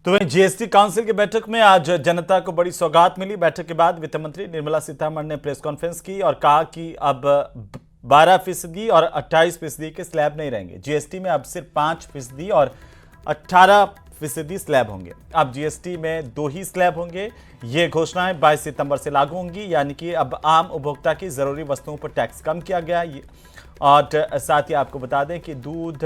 तो वहीं GST council की बैठक में आज जनता को बड़ी सौगात मिली। बैठक के बाद वित्त मंत्री निर्मला सीतारमण ने प्रेस कॉन्फ्रेंस की और कहा कि अब 12% और 28% के स्लैब नहीं रहेंगे। जीएसटी में अब सिर्फ 5% और 18% स्लैब होंगे। अब जीएसटी में 2 ही स्लैब होंगे। ये घोषणाएं 22 सितंबर से लागू होंगी, यानी कि अब आम उपभोक्ता की जरूरी वस्तुओं पर टैक्स कम किया गया। और साथ ही आपको बता दें कि दूध,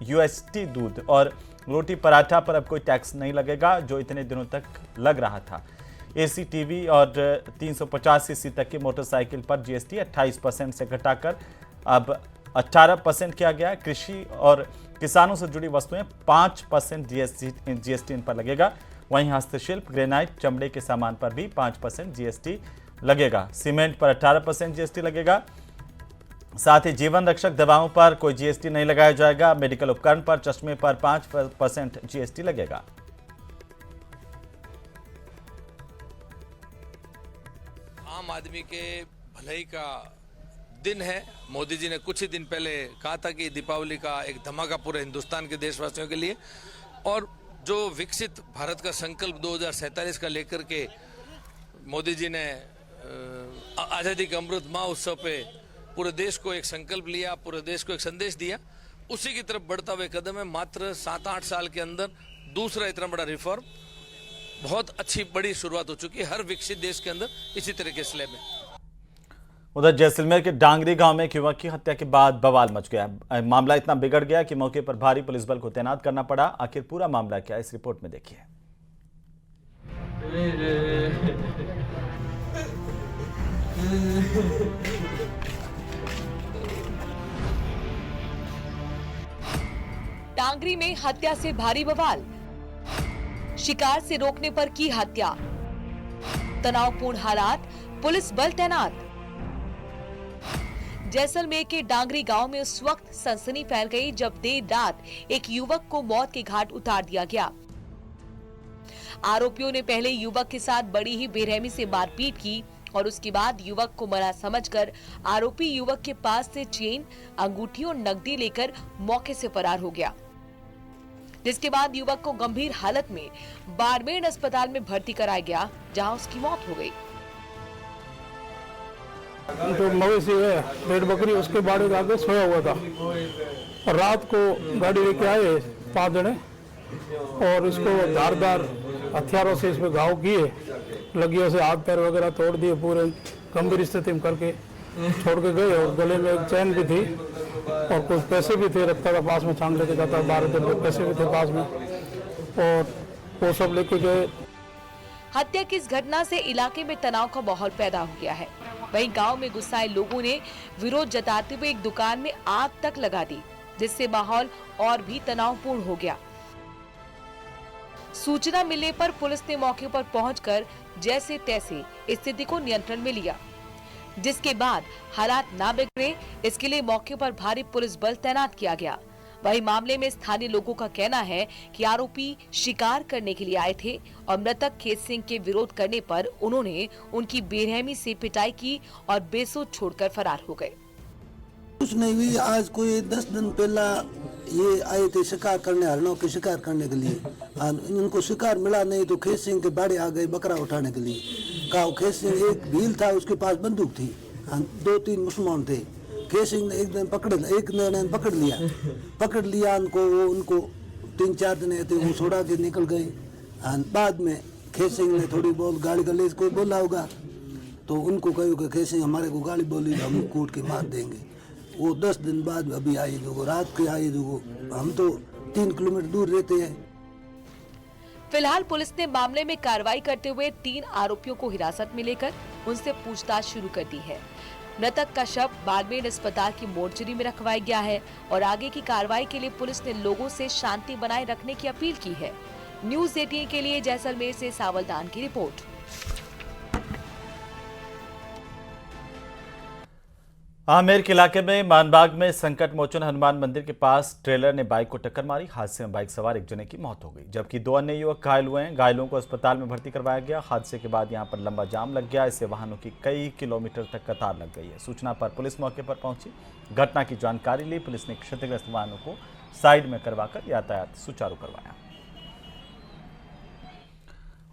यूएसटी दूध और रोटी पराठा पर अब कोई टैक्स नहीं लगेगा, जो इतने दिनों तक लग रहा था। एसी, टीवी और 350 सीसी तक की मोटरसाइकिल पर जीएसटी 28% से घटाकर अब 18% किया गया। कृषि और किसानों से जुड़ी वस्तुएं 5% जीएसटी इन पर लगेगा। वहीं हस्तशिल्प, ग्रेनाइट, चमड़े के सामान पर भी 5% जीएसटी लगेगा। सीमेंट पर 18% जीएसटी लगेगा। साथ ही जीवन रक्षक दवाओं पर कोई जीएसटी नहीं लगाया जाएगा। मेडिकल उपकरण पर, चश्मे पर 5% जीएसटी लगेगा। आम आदमी के भलाई का दिन है। मोदी जी ने कुछ ही दिन पहले कहा था कि दीपावली का एक धमाका पूरे हिंदुस्तान के देशवासियों के लिए, और जो विकसित भारत का संकल्प 2047 का लेकर के मोदी जी ने आज़ादी का अमृत महोत्सव पे पूरे देश को एक संकल्प लिया, पूरे देश को एक संदेश दिया, उसी की तरफ बढ़ता हुआ कदम है। मात्र 7-8 साल के अंदर दूसरा इतना बड़ा रिफॉर्म, बहुत अच्छी बड़ी शुरुआत हो चुकी है। हर विकसित देश के अंदर इसी तरह के स्लैब है। उधर जैसलमेर के डांगरी गांव में एक युवक की हत्या के बाद बवाल मच गया। मामला इतना बिगड़ गया कि मौके पर भारी पुलिस बल को तैनात करना पड़ा। आखिर पूरा मामला क्या है, इस रिपोर्ट में देखिए। डांगरी में हत्या से भारी बवाल, शिकार से रोकने पर की हत्या, तनावपूर्ण हालात, पुलिस बल तैनात। जैसलमेर के डांगरी गांव में उस वक्त सनसनी फैल गई जब देर रात एक युवक को मौत के घाट उतार दिया गया। आरोपियों ने पहले युवक के साथ बड़ी ही बेरहमी से मारपीट की और उसके बाद युवक को मरा समझकर आरोपी युवक के पास से चेन, अंगूठी और नकदी लेकर मौके से फरार हो गया, जिसके बाद युवक को गंभीर हालत में बाड़मेर अस्पताल में भर्ती कराया गया, जहां उसकी मौत हो गई। जो मवेशी है, भेड़ बकरी, उसके बाड़े के आगे सोया हुआ था। रात को गाड़ी लेके आए 5 जने और इसको धारदार हथियारों से इसमें घाव किए, लगियों से हाथ पैर वगैरह तोड़ दिए, पूरे गंभीर स्थिति में करके छोड़ के गए। और गले में एक चैन भी थी और कुछ पैसे भी थे, रखता था पास में, छान लेके जाता, 12 पैसे भी थे पास में, और वो सब लेके गए। हत्या की इस घटना से इलाके में तनाव का माहौल पैदा हो गया है। वहीं गांव में गुस्साए लोगों ने विरोध जताते हुए एक दुकान में आग तक लगा दी, जिससे माहौल और भी तनावपूर्ण हो गया। सूचना मिलने पर पुलिस ने मौके पर पहुंचकर जैसे तैसे स्थिति को नियंत्रण में लिया, जिसके बाद हालात ना बिगड़े, इसके लिए मौके पर भारी पुलिस बल तैनात किया गया। वहीं मामले में स्थानीय लोगों का कहना है कि आरोपी शिकार करने के लिए आए थे और मृतक खेत सिंह के विरोध करने पर उन्होंने उनकी बेरहमी से पिटाई की और बेसुध छोड़कर फरार हो गए। कुछ नहीं हुई। आज कोई 10 दिन पहला ये आए थे शिकार करने, हरणों के शिकार करने के लिए। इनको शिकार मिला नहीं तो खेत सिंह के बाड़े आ गए बकरा उठाने के लिए। कहा खेत सिंह, एक भील था, उसके पास बंदूक थी, 2-3 मुसलमान थे। खेत सिंह ने एक ने पकड़ लिया उनको 3-4 दिन थे, वो छोड़ा के निकल गए। बाद में खेत सिंह ने थोड़ी बहुत गाली गलौज कोई बोला होगा तो उनको कहो कि खेत सिंह हमारे को गाली बोली, हम कूट के मार देंगे। वो 10 दिन बाद अभी आए, जो रात के आए, जो हम तो 3 किलोमीटर दूर रहते हैं। फिलहाल पुलिस ने मामले में कार्रवाई करते हुए 3 आरोपियों को हिरासत में लेकर उनसे पूछताछ शुरू कर दी है। मृतक का शव बाड़मेर अस्पताल की मोर्चरी में रखवाया गया है और आगे की कार्रवाई के लिए पुलिस ने लोगों से शांति बनाए रखने की अपील की है। न्यूज़ 18 के लिए जैसलमेर से सावलदान की रिपोर्ट। आमेर के इलाके में मानबाग में संकट मोचन हनुमान मंदिर के पास ट्रेलर ने बाइक को टक्कर मारी। हादसे में बाइक सवार एक जने की मौत हो गई, जबकि 2 अन्य युवक घायल हुए हैं। घायलों को अस्पताल में भर्ती करवाया गया। हादसे के बाद यहां पर लंबा जाम लग गया। इससे वाहनों की कई किलोमीटर तक कतार लग गई है। सूचना पर पुलिस मौके पर पहुंची, घटना की जानकारी ली। पुलिस ने क्षतिग्रस्त वाहनों को साइड में करवाकर यातायात सुचारू करवाया।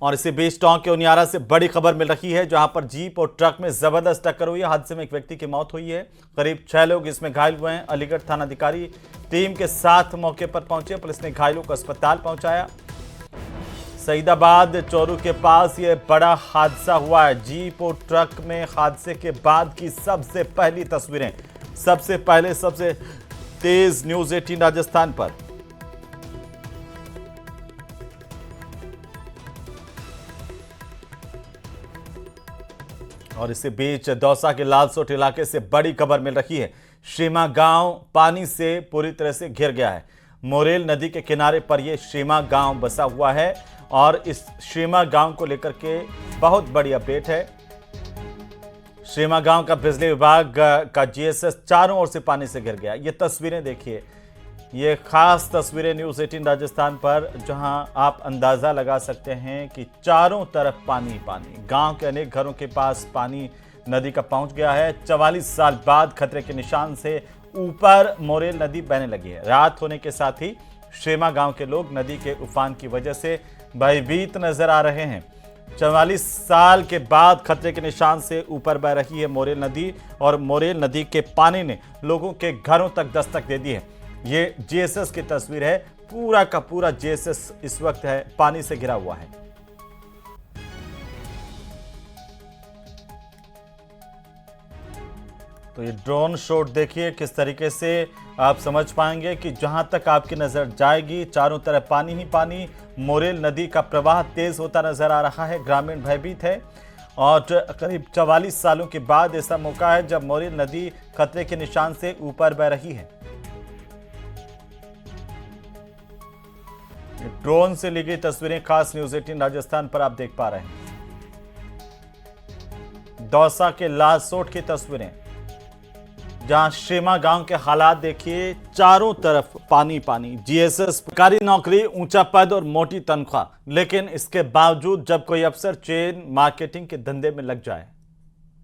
और इसी बीच टोंक के उनियारा से बड़ी खबर मिल रही है, जहां पर जीप और ट्रक में जबरदस्त टक्कर हुई है। हादसे में एक व्यक्ति की मौत हुई है, करीब 6 लोग इसमें घायल हुए हैं। अलीगढ़ थानाधिकारी टीम के साथ मौके पर पहुंचे, पुलिस ने घायलों को अस्पताल पहुंचाया। सईदाबाद चोरू के पास ये बड़ा हादसा हुआ है। जीप और ट्रक में हादसे के बाद की सबसे पहली तस्वीरें, सबसे पहले सबसे तेज न्यूज़ 18 राजस्थान पर। और इसी बीच दौसा के लालसोट इलाके से बड़ी खबर मिल रही है। श्रीमा गांव पानी से पूरी तरह से घिर गया है। मोरेल नदी के किनारे पर यह श्रीमा गांव बसा हुआ है और इस श्रीमा गांव को लेकर के बहुत बड़ी अपडेट है। श्रीमा गांव का बिजली विभाग का जीएसएस चारों ओर से पानी से घिर गया। ये तस्वीरें देखिए, ये खास तस्वीरें न्यूज़ 18 राजस्थान पर, जहां आप अंदाजा लगा सकते हैं कि चारों तरफ पानी पानी। गांव के अनेक घरों के पास पानी नदी का पहुंच गया है। 44 साल बाद खतरे के निशान से ऊपर मोरेल नदी बहने लगी है। रात होने के साथ ही श्रीमा गांव के लोग नदी के उफान की वजह से भयभीत नजर आ रहे हैं। 44 साल के बाद खतरे के निशान से ऊपर बह रही है मोरेल नदी और मोरेल नदी के पानी ने लोगों के घरों तक दस्तक दे दी है। ये जीएसएस की तस्वीर है, पूरा का पूरा जीएसएस इस वक्त है पानी से घिरा हुआ है। तो ये ड्रोन शॉट देखिए, किस तरीके से आप समझ पाएंगे कि जहां तक आपकी नजर जाएगी चारों तरफ पानी ही पानी। मोरेल नदी का प्रवाह तेज होता नजर आ रहा है। ग्रामीण भयभीत है और करीब 44 सालों के बाद ऐसा मौका है जब मोरेल नदी खतरे के निशान से ऊपर बह रही है। ड्रोन से ली गई तस्वीरें खास न्यूज़ 18 राजस्थान पर आप देख पा रहे हैं। दौसा के लालसोट की तस्वीरें, जहां श्रीमा गांव के हालात देखिए, चारों तरफ पानी पानी। जीएसएस सरकारी नौकरी, ऊंचा पद और मोटी तनख्वाह, लेकिन इसके बावजूद जब कोई अफसर चेन मार्केटिंग के धंधे में लग जाए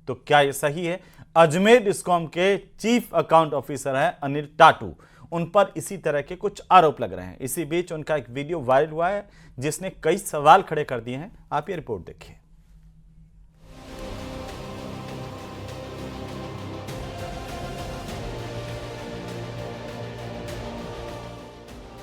तो क्या यह सही है? अजमेर डिस्कॉम के चीफ अकाउंट ऑफिसर हैं अनिल टाटू, उन पर इसी तरह के कुछ आरोप लग रहे हैं। इसी बीच उनका एक वीडियो वायरल हुआ है जिसने कई सवाल खड़े कर दिए हैं। आप ये रिपोर्ट देखिए।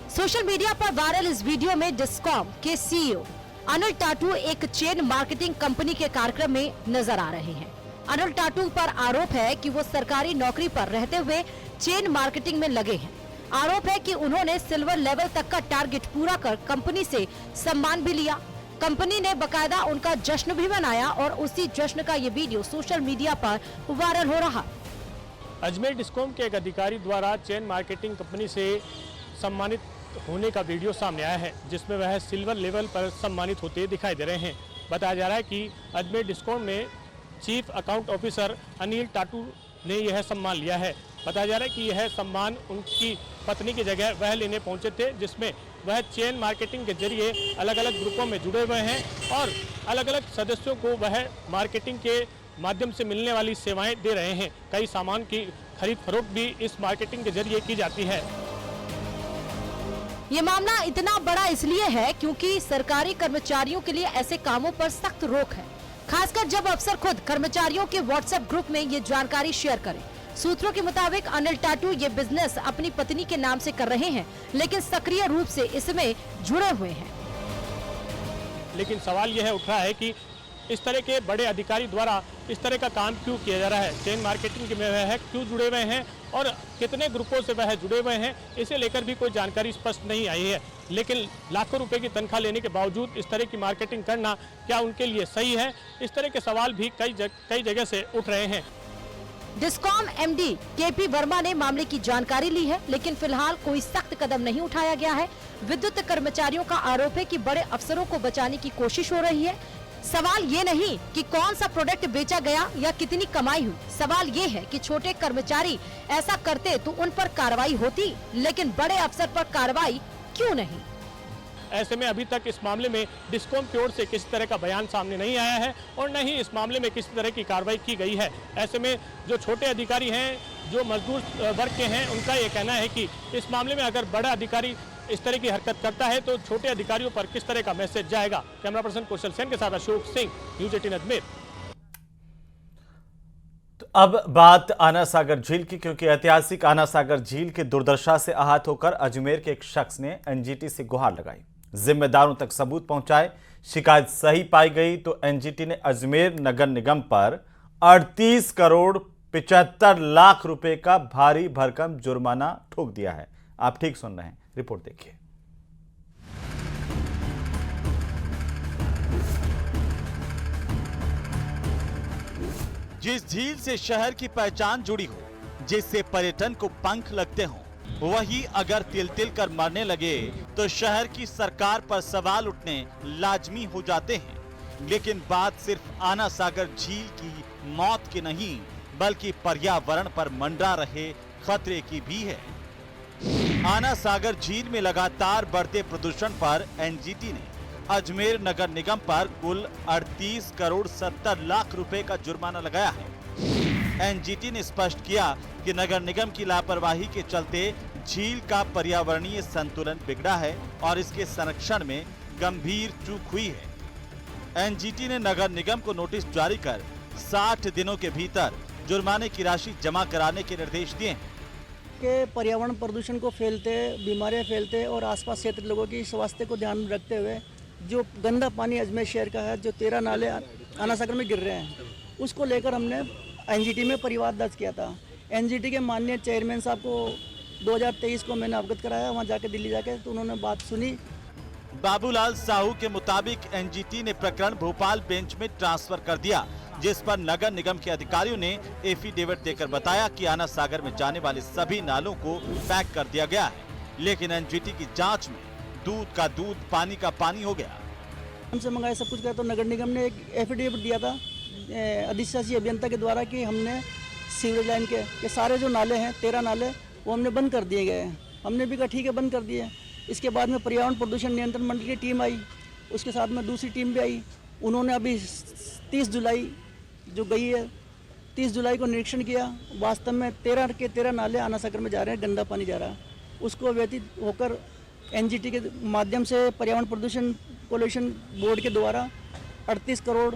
सोशल मीडिया पर वायरल इस वीडियो में डिस्कॉम के सीईओ अनिल टाटू एक चेन मार्केटिंग कंपनी के कार्यक्रम में नजर आ रहे हैं। अनिल टाटू पर आरोप है कि वो सरकारी नौकरी पर रहते हुए चेन मार्केटिंग में लगे हैं। आरोप है कि उन्होंने सिल्वर लेवल तक का टारगेट पूरा कर कंपनी से सम्मान भी लिया। कंपनी ने बकायदा उनका जश्न भी मनाया और उसी जश्न का ये वीडियो सोशल मीडिया पर वायरल हो रहा। अजमेर डिस्कॉम के एक अधिकारी द्वारा चेन मार्केटिंग कंपनी से सम्मानित होने का वीडियो सामने आया है, जिसमें वह सिल्वर लेवल पर सम्मानित होते दिखाई दे रहे हैं। बताया जा रहा है कि अजमेर डिस्कॉम में चीफ अकाउंट ऑफिसर अनिल टाटू ने यह सम्मान लिया है। बताया जा रहा है कि यह सम्मान उनकी पत्नी की जगह वह लेने पहुंचे थे, जिसमें वह चेन मार्केटिंग के जरिए अलग अलग ग्रुपों में जुड़े हुए हैं और अलग अलग सदस्यों को वह मार्केटिंग के माध्यम से मिलने वाली सेवाएं दे रहे हैं। कई सामान की खरीद फरोख्त भी इस मार्केटिंग के जरिए की जाती है। ये मामला इतना बड़ा इसलिए है क्योंकि सरकारी कर्मचारियों के लिए ऐसे कामों पर सख्त रोक है, खासकर जब अफसर खुद कर्मचारियों के व्हाट्सएप ग्रुप में ये जानकारी शेयर करें। सूत्रों के मुताबिक अनिल टाटू ये बिजनेस अपनी पत्नी के नाम से कर रहे हैं, लेकिन सक्रिय रूप से इसमें जुड़े हुए हैं। लेकिन सवाल यह उठ रहा है कि इस तरह के बड़े अधिकारी द्वारा इस तरह का काम क्यों किया जा रहा है? चेन मार्केटिंग में वह क्यों जुड़े हुए हैं और कितने ग्रुपों से वह जुड़े हुए हैं, इसे लेकर भी कोई जानकारी स्पष्ट नहीं आई है। लेकिन लाखों रुपए की तनख्वाह लेने के बावजूद इस तरह की मार्केटिंग करना क्या उनके लिए सही है? इस तरह के सवाल भी कई जगह से उठ रहे हैं। डिस्कॉम एमडी केपी वर्मा ने मामले की जानकारी ली है, लेकिन फिलहाल कोई सख्त कदम नहीं उठाया गया है। विद्युत कर्मचारियों का आरोप है कि बड़े अफसरों को बचाने की कोशिश हो रही है। सवाल ये नहीं कि कौन सा प्रोडक्ट बेचा गया या कितनी कमाई हुई, सवाल ये है कि छोटे कर्मचारी ऐसा करते तो उन पर कार्रवाई होती, लेकिन बड़े अफसर पर कार्रवाई क्यों नहीं? ऐसे में अभी तक इस मामले में डिस्कॉम की ओर से किसी तरह का बयान सामने नहीं आया है और न ही इस मामले में किसी तरह की कार्रवाई की गई है। ऐसे में जो छोटे अधिकारी हैं, जो मजदूर वर्ग के हैं, उनका ये कहना है कि इस मामले में अगर बड़ा अधिकारी इस तरह की हरकत करता है तो छोटे अधिकारियों पर किस तरह का मैसेज जाएगा। कैमरा पर्सन कौशल सेन के साथ अशोक सिंह, न्यूज़ 18 अजमेर। तो अब बात आना सागर झील की, क्योंकि ऐतिहासिक आना सागर झील की दुर्दशा से आहत होकर अजमेर के एक शख्स ने एनजीटी से गुहार लगाई। जिम्मेदारों तक सबूत पहुंचाए, शिकायत सही पाई गई तो एनजीटी ने अजमेर नगर निगम पर 38 करोड़ 75 लाख रुपए का भारी भरकम जुर्माना ठोक दिया है। आप ठीक सुन रहे हैं, रिपोर्ट देखिए। जिस झील से शहर की पहचान जुड़ी हो, जिससे पर्यटन को पंख लगते हों, वही अगर तिल तिल कर मरने लगे तो शहर की सरकार पर सवाल उठने लाजमी हो जाते हैं। लेकिन बात सिर्फ आना सागर झील की मौत की नहीं, बल्कि पर्यावरण पर मंडरा रहे खतरे की भी है। आना सागर झील में लगातार बढ़ते प्रदूषण पर एनजीटी ने अजमेर नगर निगम पर कुल 38 करोड़ 70 लाख रुपए का जुर्माना लगाया है। एनजीटी ने स्पष्ट किया कि नगर निगम की लापरवाही के चलते झील का पर्यावरणीय संतुलन बिगड़ा है और इसके संरक्षण में गंभीर चूक हुई है। एनजीटी ने नगर निगम को नोटिस जारी कर 60 दिनों के भीतर जुर्माने की राशि जमा कराने के निर्देश दिए हैं। के पर्यावरण प्रदूषण को फैलते, बीमारियां फैलते और आसपास क्षेत्र लोगों की स्वास्थ्य को ध्यान में रखते हुए जो गंदा पानी अजमेर शहर का है, जो 13 नाले आना सागर में गिर रहे हैं, उसको लेकर हमने एनजीटी में परिवाद दर्ज किया था। एनजीटी के माननीय चेयरमैन साहब को 2023 को मैंने अवगत कराया, वहाँ जाके दिल्ली जाके, तो उन्होंने बात सुनी। बाबूलाल साहू के मुताबिक एनजीटी ने प्रकरण भोपाल बेंच में ट्रांसफर कर दिया, जिस पर नगर निगम के अधिकारियों ने एफिडेविट देकर बताया कि आना सागर में जाने वाले सभी नालों को पैक कर दिया गया है। लेकिन एनजीटी की जांच में दूध का दूध, पानी का पानी हो गया। हमसे मंगाया, सब कुछ किया, तो नगर निगम ने एक एफिडेविट दिया था अधिशासी अभियंता के द्वारा कि हमने सीवरेज लाइन के सारे जो नाले हैं, 13 नाले, वो हमने बंद कर दिए गए हैं। हमने भी कहा ठीक है, बंद कर दिए। इसके बाद में पर्यावरण प्रदूषण नियंत्रण मंडल की टीम आई, उसके साथ में दूसरी टीम भी आई। उन्होंने अभी 30 जुलाई जो गई है, 30 जुलाई को निरीक्षण किया। वास्तव में 13 के 13 नाले आना सागर में जा रहे हैं, गंदा पानी जा रहा है। उसको व्यतीत होकर एनजीटी के माध्यम से पर्यावरण प्रदूषण पोल्यूशन बोर्ड के द्वारा 38 करोड़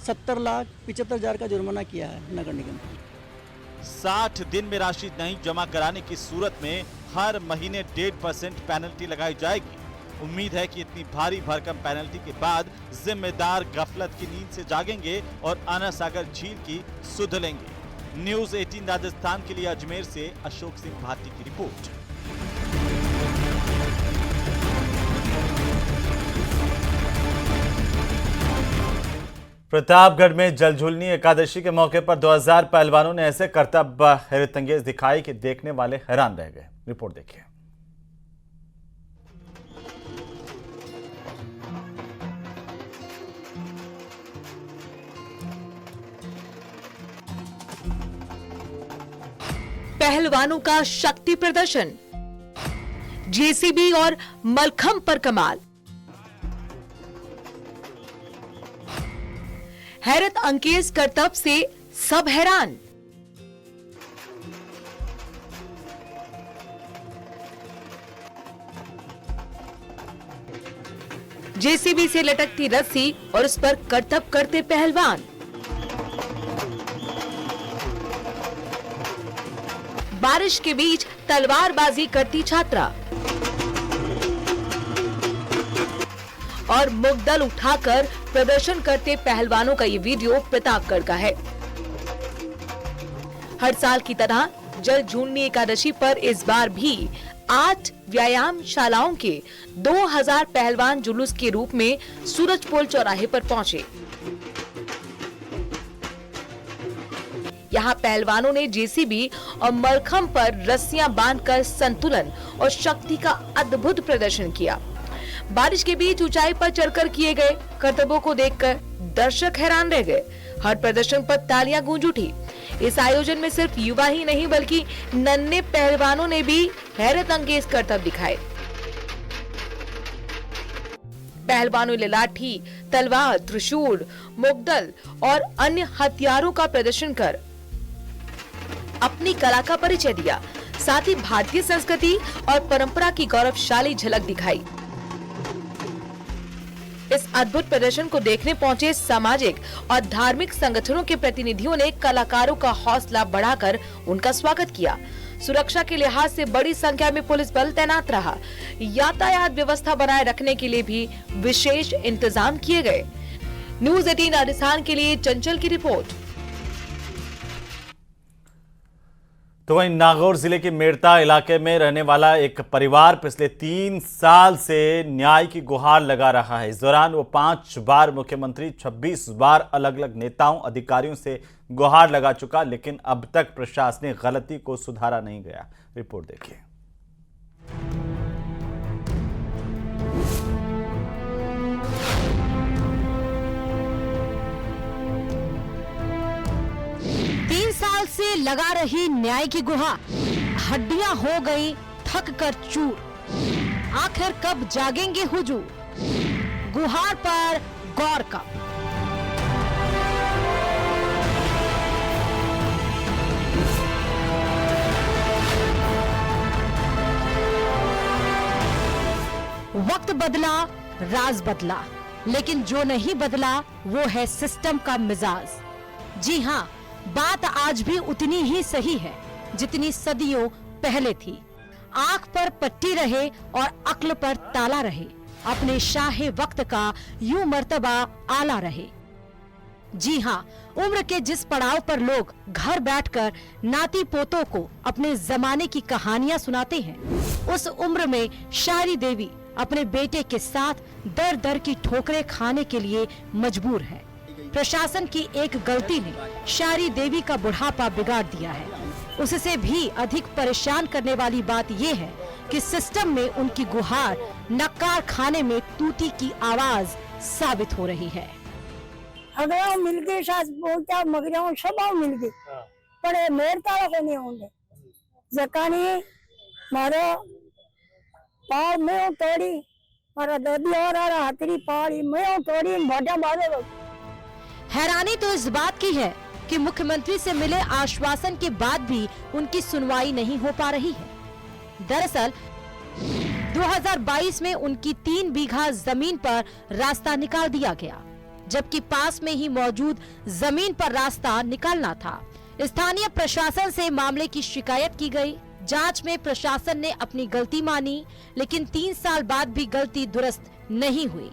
70 लाख 75 हजार का जुर्माना किया है नगर निगम। 60 दिन में राशि नहीं जमा कराने की सूरत में हर महीने 1.5% पेनल्टी लगाई जाएगी। उम्मीद है कि इतनी भारी भरकम पेनल्टी के बाद जिम्मेदार गफलत की नींद से जागेंगे और आना सागर झील की सुध लेंगे। न्यूज़ 18 राजस्थान के लिए अजमेर से अशोक सिंह भाटी की रिपोर्ट। प्रतापगढ़ में जलझुलनी एकादशी के मौके पर 2000 पहलवानों ने ऐसे करतब हैरतअंगेज दिखाई कि देखने वाले हैरान रह गए। रिपोर्ट देखिए। पहलवानों का शक्ति प्रदर्शन, जेसीबी और मलखंब पर कमाल। हैरत अंगेज करतब से सब हैरान। जेसीबी से लटकती रस्सी और उस पर करतब करते पहलवान। बारिश के बीच तलवारबाजी करती छात्रा और मुगदल उठाकर प्रदर्शन करते पहलवानों का ये वीडियो प्रतापगढ़ का है। हर साल की तरह जलझुलनी एकादशी पर इस बार भी 8 व्यायाम शालाओं के 2000 पहलवान जुलूस के रूप में सूरजपोल चौराहे पर पहुंचे। यहाँ पहलवानों ने जेसीबी और मलखंब पर रस्सियां बांधकर संतुलन और शक्ति का अद्भुत प्रदर्शन किया। बारिश के बीच ऊंचाई पर चढ़कर किए गए करतबों को देखकर दर्शक हैरान रह गए। हर प्रदर्शन पर तालियां गूंज उठी। इस आयोजन में सिर्फ युवा ही नहीं बल्कि नन्हे पहलवानों ने भी हैरत अंगेज करतब दिखाए। पहलवानों ने लाठी, तलवार, त्रिशूल, मुगदल और अन्य हथियारों का प्रदर्शन कर अपनी कला का परिचय दिया। साथ ही भारतीय संस्कृति और परंपरा की गौरवशाली झलक दिखाई। इस अद्भुत प्रदर्शन को देखने पहुंचे सामाजिक और धार्मिक संगठनों के प्रतिनिधियों ने कलाकारों का हौसला बढ़ाकर उनका स्वागत किया। सुरक्षा के लिहाज से बड़ी संख्या में पुलिस बल तैनात रहा। यातायात व्यवस्था बनाए रखने के लिए भी विशेष इंतजाम किए गए। न्यूज़ 18 राजस्थान के लिए चंचल की रिपोर्ट। तो वहीं नागौर जिले के मेड़ता इलाके में रहने वाला एक परिवार पिछले 3 साल से न्याय की गुहार लगा रहा है। इस दौरान वो 5 बार मुख्यमंत्री, 26 बार अलग अलग नेताओं, अधिकारियों से गुहार लगा चुका, लेकिन अब तक प्रशासनिक गलती को सुधारा नहीं गया। रिपोर्ट देखिए। साल से लगा रही न्याय की गुहार, हड्डियां हो गई थक कर चूर। आखिर कब जागेंगे हुजूर? गुहार पर गौर कब? वक्त बदला, राज बदला, लेकिन जो नहीं बदला वो है सिस्टम का मिजाज। जी हाँ, बात आज भी उतनी ही सही है जितनी सदियों पहले थी। आंख पर पट्टी रहे और अक्ल पर ताला रहे, अपने शाहे वक्त का यूं मर्तबा आला रहे। जी हाँ, उम्र के जिस पड़ाव पर लोग घर बैठकर नाती पोतों को अपने जमाने की कहानियां सुनाते हैं, उस उम्र में शायरी देवी अपने बेटे के साथ दर दर की ठोकरें खाने के लिए मजबूर है। प्रशासन की एक गलती ने शायरी देवी का बुढ़ापा बिगाड़ दिया है। उससे भी अधिक परेशान करने वाली बात यह है कि सिस्टम में उनकी गुहार नक्कार खाने में तूती की आवाज साबित हो रही है। अगर मिलके साथ बोलता मगराओं सब मिलके पर मेरे तारा को नहीं होंगे जकानी मारो पार में तोड़ी मारा दादी और हाथरी पाड़ी में तोड़ी मोटा मारे लोग। हैरानी तो इस बात की है कि मुख्यमंत्री से मिले आश्वासन के बाद भी उनकी सुनवाई नहीं हो पा रही है। दरअसल 2022 में उनकी 3 बीघा जमीन पर रास्ता निकाल दिया गया, जबकि पास में ही मौजूद जमीन पर रास्ता निकालना था। स्थानीय प्रशासन से मामले की शिकायत की गई। जांच में प्रशासन ने अपनी गलती मानी, लेकिन 3 साल बाद भी गलती दुरुस्त नहीं हुई।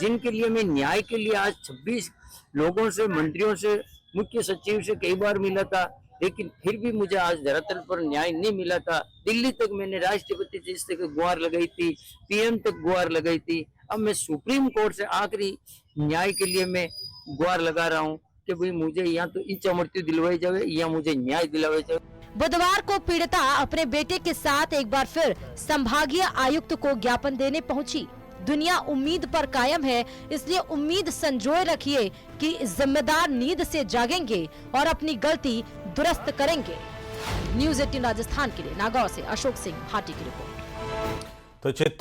जिनके लिए मैं न्याय के लिए आज 26 लोगों से, मंत्रियों से, मुख्य सचिव से कई बार मिला था, लेकिन फिर भी मुझे आज धरातल पर न्याय नहीं मिला था। दिल्ली तक मैंने राष्ट्रपति जी से गुहार लगाई थी, पीएम तक गुहार लगाई थी। अब मैं सुप्रीम कोर्ट से आखिरी न्याय के लिए मैं गुहार लगा रहा हूँ कि भाई मुझे या तो इच्छा मृत्यु दिलवाई जाए या मुझे न्याय दिलवाया जाए। बुधवार को पीड़िता अपने बेटे के साथ एक बार फिर संभागीय आयुक्त को ज्ञापन देने पहुंची। दुनिया उम्मीद पर कायम है, इसलिए उम्मीद संजोए रखिए कि जिम्मेदार नींद से जागेंगे और अपनी गलती दुरुस्त करेंगे। न्यूज़ 18 राजस्थान के लिए नागौर से अशोक सिंह भाटी की रिपोर्ट। तो चित्तौड़